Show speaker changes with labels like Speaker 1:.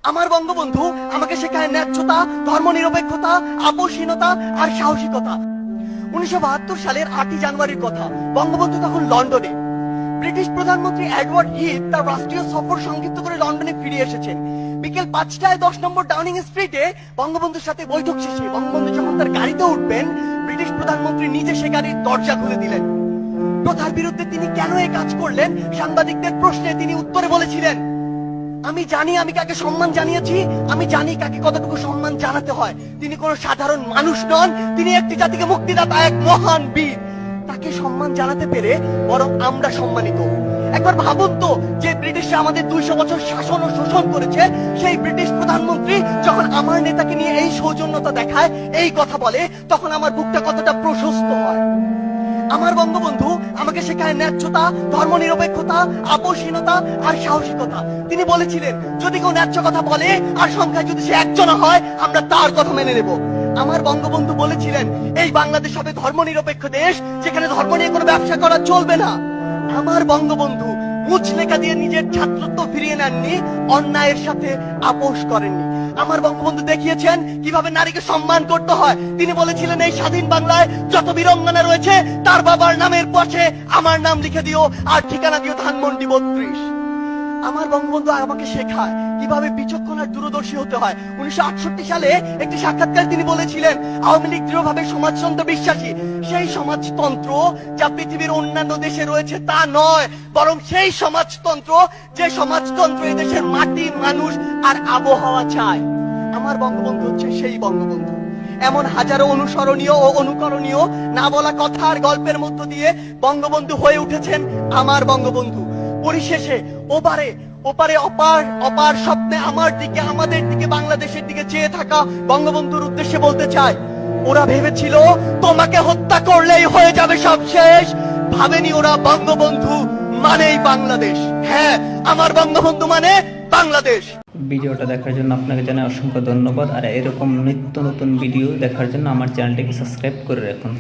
Speaker 1: আমার বঙ্গবন্ধু আমাকে শেখায় ন্যায্যতা, ধর্মনিরপেক্ষতা, আপোষহীনতা আর সাহসিকতা। 1972 সালের 8 জানুয়ারির কথা। বঙ্গবন্ধু তখন লন্ডনে। ব্রিটিশ প্রধানমন্ত্রী এডওয়ার্ড হিথ তার রাষ্ট্রীয় সফর সংক্ষিপ্ত করে লন্ডনে ফিরে এসেছেন। বিকেল 5টায় 10 নম্বর ডাউনিং স্ট্রিটে বঙ্গবন্ধুর সাথে বৈঠক শেষে বঙ্গবন্ধু যখন তার গাড়িতে উঠবেন, ব্রিটিশ প্রধানমন্ত্রী নিজে সে গাড়ির দরজা খুলে দিলেন। প্রথার বিরুদ্ধে তিনি কেন এই কাজ করলেন, সাংবাদিকদের প্রশ্নে তিনি উত্তরে বলেছিলেন, আমি জানি আমি কাকে সম্মান জানিয়েছি, আমি জানি কাকে কতটুকু সম্মান জানাতে হয়। তিনি কোনো সাধারণ মানুষ নন, তিনি একটি জাতিকে মুক্তিদাতা, এক মহান বীর। তাকে সম্মান জানাতে পেরে বরং আমরা সম্মানিত। একবার ভাবুন তো, যে ব্রিটিশরা আমাদের 200 বছর শাসন ও শোষণ করেছে, সেই ব্রিটিশ প্রধানমন্ত্রী যখন আমার নেতাকে নিয়ে এই সৌজন্যতা দেখায়, এই কথা বলে, তখন আমার বুকটা কতটা প্রশস্ত হয়। আমার বঙ্গবন্ধু আমাকে শেখায় ন্যায্যতা, ধর্মনিরপেক্ষতা, আপোষহীনতা আর সাহসিকতা। তিনি বলেছিলেন, যদি কেউ ন্যায্য কথা বলে আর সংখ্যায় যদি সে একজন হয়, আমরা তার কথা মেনে নেব। আমার বঙ্গবন্ধু বলেছিলেন, এই বাংলাদেশ হবে ধর্মনিরপেক্ষ দেশ, যেখানে ধর্ম নিয়ে কোনো ব্যবসা করা চলবে না। আমার বঙ্গবন্ধু মুচলেখা দিয়ে নিজের ছাত্রত্ব ফিরিয়ে নেননি, অন্যায়ের সাথে আপোষ করেননি। আমার বঙ্গবন্ধু দেখিয়েছেন কিভাবে নারীকে সম্মান করতে হয়। তিনি বলেছিলেন, এই স্বাধীন বাংলায় যত বীরঙ্গনা রয়েছে, তার বাবার নামের পাশে আমার নাম লিখে দিও আর ঠিকানা দিও ধানমন্ডি 32। আমার বঙ্গবন্ধু আমাকে শেখায় কিভাবে বিচক্ষণ আর দূরদর্শী হতে হয়। 1968 সালে একটি সাক্ষাৎকারে তিনি বলেছিলেন, আওয়ামী লীগ দৃঢ়ভাবে সমাজতন্ত্র বিশ্বাসী। সেই সমাজতন্ত্র যা পৃথিবীর অন্যান্য দেশে রয়েছে তা নয়, বরং সেই সমাজতন্ত্র যে সমাজতন্ত্র এই দেশের মাটি, মানুষ আর আবহাওয়া চায়। আমার বঙ্গবন্ধু হচ্ছে সেই বঙ্গবন্ধু। এমন হাজারো অনুসরণীয় ও অনুকরণীয় না বলা কথা আর গল্পের মধ্য দিয়ে বঙ্গবন্ধু হয়ে উঠেছেন আমার বঙ্গবন্ধু। পরিশেষে ওপারে অপার স্বপ্নে আমার দিকে, আমাদের দিকে, বাংলাদেশের দিকে চেয়ে থাকা বঙ্গবন্ধুর উদ্দেশ্যে বলতে চাই, ওরা ভেবেছিল তোমাকে হত্যা করলেই হয়ে যাবে সব শেষ। ভাবেনি ওরা বঙ্গবন্ধু মানেই বাংলাদেশ। হ্যাঁ, আমার বঙ্গবন্ধু মানে বাংলাদেশ।
Speaker 2: ভিডিওটা দেখার জন্য আপনাকে জানাই অসংখ্য ধন্যবাদ। আর এরকম নিত্য নতুন ভিডিও দেখার জন্য আমার চ্যানেলটিকে সাবস্ক্রাইব করে রাখুন।